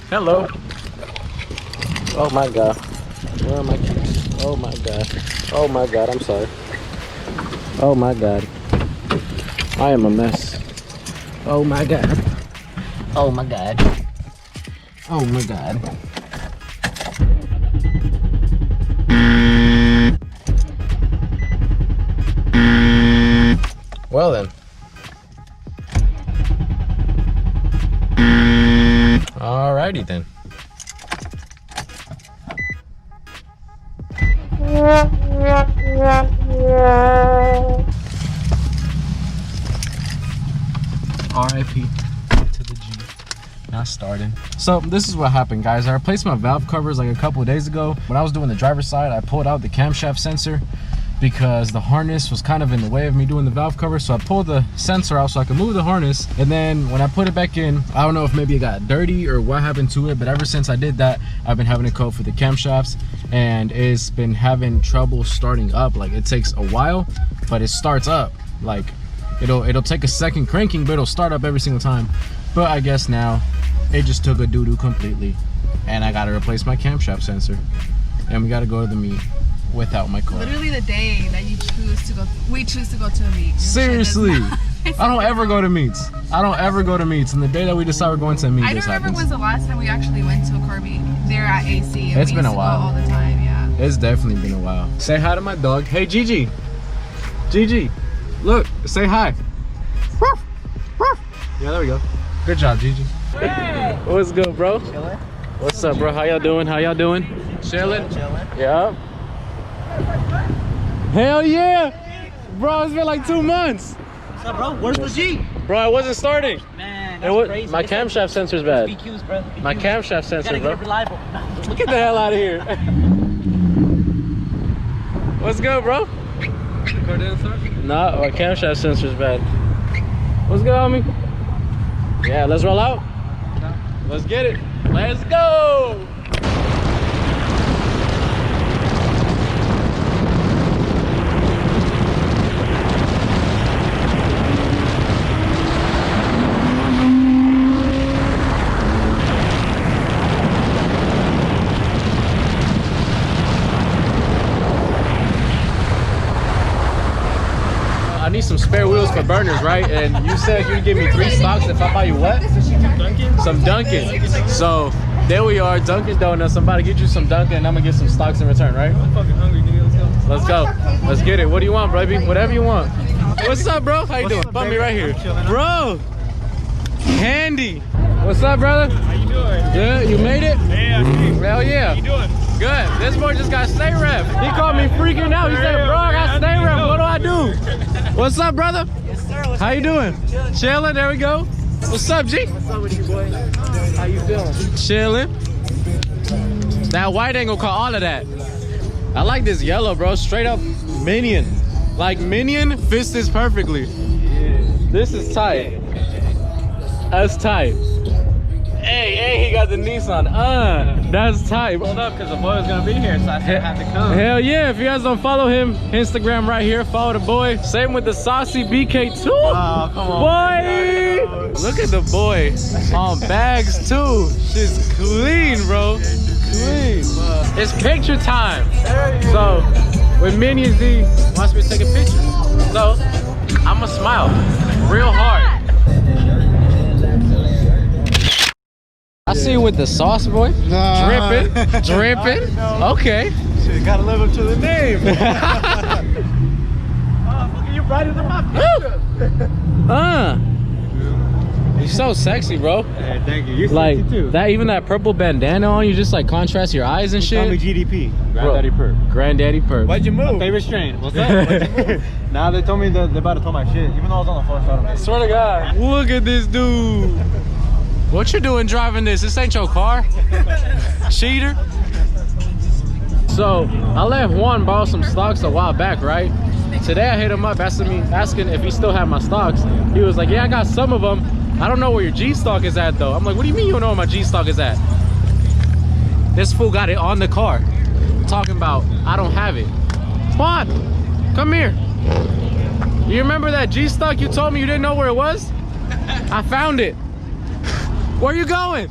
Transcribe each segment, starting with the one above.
Hello. Oh my god. Where are my keys? Oh my god. Oh my god, I'm sorry. Oh my god. I am a mess. Oh my god. Oh my god. Oh my god. Well then. Alrighty then. RIP to the G. Not starting. So this is what happened, guys. I replaced my valve covers like a couple of days ago. When I was doing the driver's side, I pulled out the camshaft sensor because the harness was kind of in the way of me doing the valve cover. So I pulled the sensor out so I could move the harness. And then when I put it back in, I don't know if maybe it got dirty or what happened to it, but ever since I did that, I've been having a code for the camshafts and it's been having trouble starting up. Like it takes a while, but it starts up. Like it'll take a second cranking, but it'll start up every single time. But I guess now it just took a doo-doo completely and I gotta replace my camshaft sensor and we gotta go to the meet without my car. Literally the day that you choose to go, we choose to go to a meet. Seriously. I don't ever go to meets. I don't ever go to meets. And the day that we decide we're going to a meet, this happens. I don't remember when was the last time we actually went to a car meet there at AC. It's been a while. All the time, yeah. It's definitely been a while. Say hi to my dog. Hey, Gigi. Gigi, look, say hi. Yeah, there we go. Good job, Gigi. Hey. What's good, bro? Chilling. What's up, bro? How y'all doing? How y'all doing? Chilling? Chilling. Yeah. Hell yeah! Bro, it's been like 2 months. What's up, bro? Where's the G? Bro, it wasn't starting. Man, that's crazy. My camshaft sensor's bad. BQs, bro. BQs. My camshaft sensor, You gotta bro. get it reliable. Get the hell out of here. What's good, bro? The car didn't start? Nah, my camshaft sensor's bad. What's good, homie? Yeah, let's roll out. Let's get it. Let's go. I need some spare wheels for burners, right? And you said you'd give me 3 stocks if I buy you what? Dunkin'? Some Dunkin'. So there we are, Dunkin' Donuts. I'm about to get you some Dunkin' and I'm gonna get some stocks in return, right? I'm fucking hungry, nigga. Let's go. Let's go. Let's get it. What do you want, baby? Whatever you want. What's up, bro? How you doing? Bump me right here. Bro, Handy. What's up, brother? How you doing? Good. You made it? Yeah, Hell yeah. How you doing? Good. This boy just got stay rep. He called me freaking out. He said, bro, I got stay rep. What do I do? What's up, brother? Yes, sir. How you doing? Chilling. There we go. What's up, G? What's up with you, boy? How you feeling? Chilling. That white ain't gonna call all of that. I like this yellow, bro. Straight up Minion. Like Minion fits this perfectly. This is tight. That's tight. Hey, he got the Nissan. That's tight. Hold up, because the boy was going to be here, so I said I have to come. Hell yeah. If you guys don't follow him, Instagram right here. Follow the boy. Same with the Saucy BK2. Oh, come on. Boy. Look at the boy. On bags too. Shit's clean, bro. Clean. It's picture time. So, when Minion Z wants me to take a picture. So, I'ma smile real hard. I see you with the sauce, boy. Dripping, dripping. Okay. Shit, gotta live up to the name. Oh, fucking you brighter than my picture. You're so sexy, bro. Hey, thank you. You're Like sexy too. that, even that purple bandana on you, just like contrast your eyes and Call me shit. GDP. Granddaddy Perp. Granddaddy Perp. Why'd you move? Favorite strain. What's up? Why'd you move? Now they told me that they're about to tow my shit. Even though I was on the phone, so I don't know. Swear to God. Look at this dude. What you doing driving this? This ain't your car. Cheater. So I let Juan borrow some stocks a while back, right? Today I hit him up asking if he still had my stocks. He was like, yeah, I got some of them. I don't know where your G stock is at though. I'm like, what do you mean you don't know where my G stock is at? This fool got it on the car. Talking about, I don't have it. Juan, come here. You remember that G stock you told me you didn't know where it was? I found it. Where you going?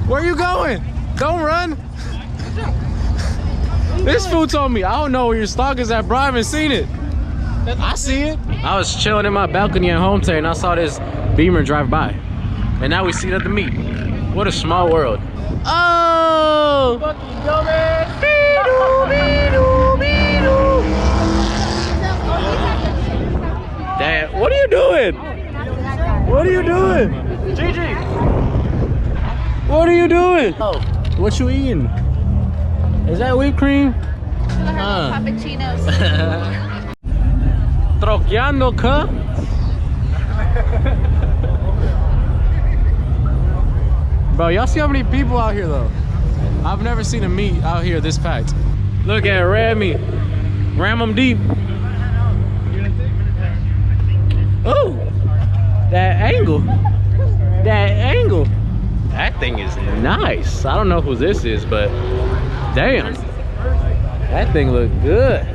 Where you going? Don't run. This fool told me, I don't know where your stock is at, bro. I haven't seen it. I see it. I was chilling in my balcony at home today and I saw this Beamer drive by. And now we see it at the meet. What a small world. Oh! Fucking dumbass. Dad, what are you doing? What are you doing? Gigi. What are you doing? Oh, what you eating? Is that whipped cream? Cappuccinos. Troqueando, cuh? Bro, y'all see how many people out here though? I've never seen a meet out here this packed. Look at Ramy. Ram them deep. Oh, that angle. That angle. That thing is nice. I don't know who this is, but damn. That thing look good.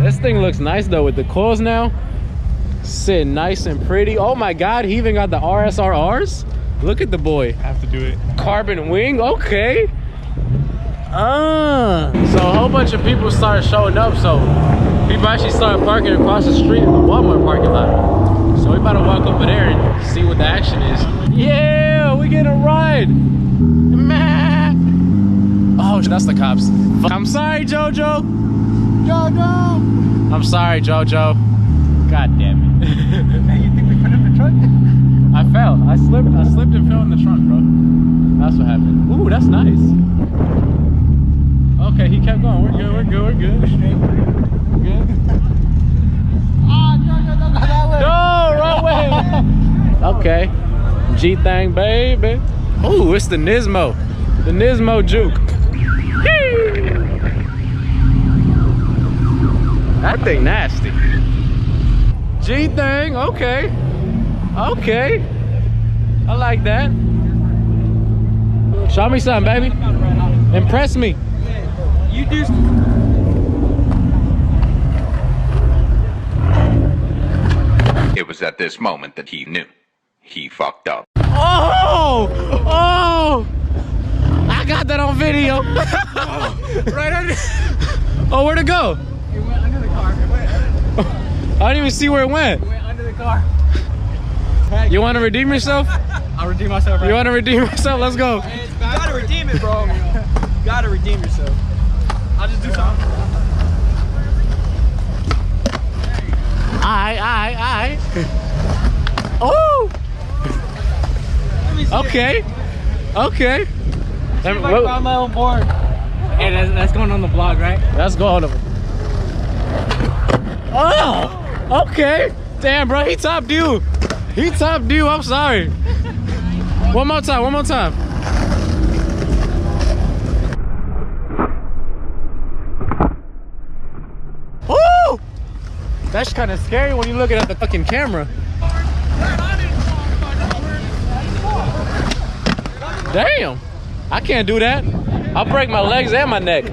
This thing looks nice though with the coils now. Sitting nice and pretty. Oh my God, he even got the RSRRs. Look at the boy. Have to do it. Carbon wing, okay. So a whole bunch of people started showing up. So people actually started parking across the street in the Walmart parking lot. So we about to walk over there and see what the action is. Yeah, we get a ride. Oh, that's the cops. I'm sorry, Jojo. Jojo. I'm sorry, Jojo. God damn it. Hey, you think we put in the truck? I fell. I slipped and fell in the trunk, bro. That's what happened. Ooh, that's nice. Okay, he kept going. We're good, we're good, we're good. We're good. Ah, no, don't go that way. No, wrong way. Okay. G-Thang, baby. Ooh, it's the Nismo. The Nismo juke. That thing nasty. G-Thang, okay. Okay. I like that. Show me something, baby. Impress me. You do. It was at this moment that he knew. He fucked up. Oh! Oh! I got that on video. Right under. Oh, where'd it go? It went under the car. I didn't even see where it went. It went under the car. You want to redeem yourself? I'll redeem myself. Right. You want to redeem yourself? Let's go. You gotta redeem it, bro. You gotta redeem yourself. I'll just do something. I. Oh! Okay. Okay. See if I can find my own board. Hey, that's going on the blog, right? Let's go on. Oh! Okay. Damn, bro. He topped you. He topped you. I'm sorry. One more time. One more time. Ooh! That's kind of scary when you're looking at the fucking camera. Damn. I can't do that. I'll break my legs and my neck.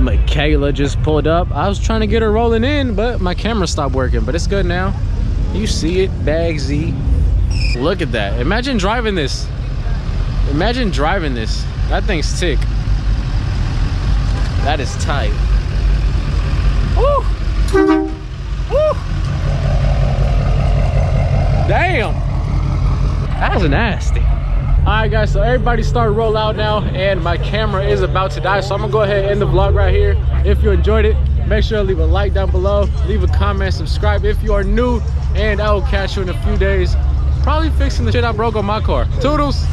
Michaela just pulled up. I was trying to get her rolling in, but my camera stopped working. But it's good now. You see it, Bag Z. Look at that. Imagine driving this. Imagine driving this. That thing's sick. That is tight. Woo! Woo! Damn! That's nasty. Alright guys, so everybody started to roll out now and my camera is about to die. So I'm gonna go ahead and end the vlog right here. If you enjoyed it, make sure to leave a like down below, leave a comment, subscribe if you are new, and I will catch you in a few days. Probably fixing the shit I broke on my car. Toodles!